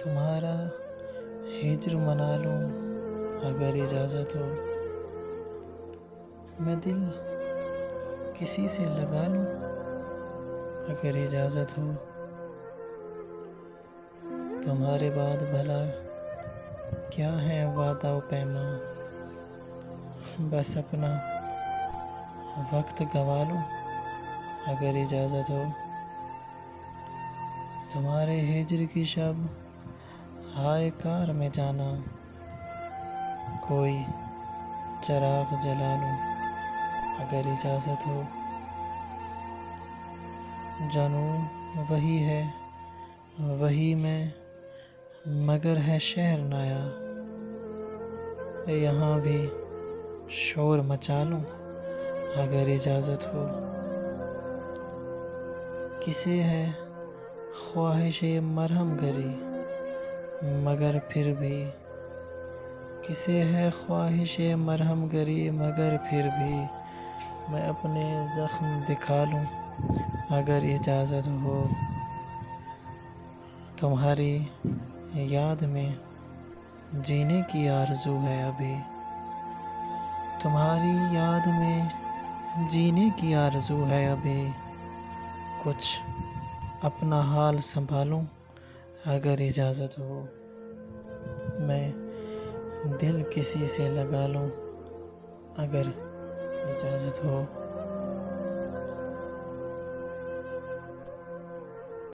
तुम्हारा हिज्र मना लूं अगर इजाज़त हो। मैं दिल किसी से लगा लूं अगर इजाज़त हो। तुम्हारे बाद भला क्या है वादा व पैमा, बस अपना वक्त गवा लूं अगर इजाज़त हो। तुम्हारे हिज्र की शब हाय कार में जाना, कोई चराग जला लूं अगर इजाज़त हो। जानू वही है वही मैं, मगर है शहर नया, यहाँ भी शोर मचा लूं अगर इजाज़त हो। किसे है ख्वाहिशे मरहम गरी, मगर फिर भी किसे है ख्वाहिशे मरहम गरी, मगर फिर भी मैं अपने ज़ख्म दिखा लूं अगर इजाज़त हो। तुम्हारी याद में जीने की आरज़ू है अभी, तुम्हारी याद में जीने की आरज़ू है अभी। कुछ अपना हाल संभालूं अगर इजाज़त हो। मैं दिल किसी से लगा लूं अगर इजाज़त हो।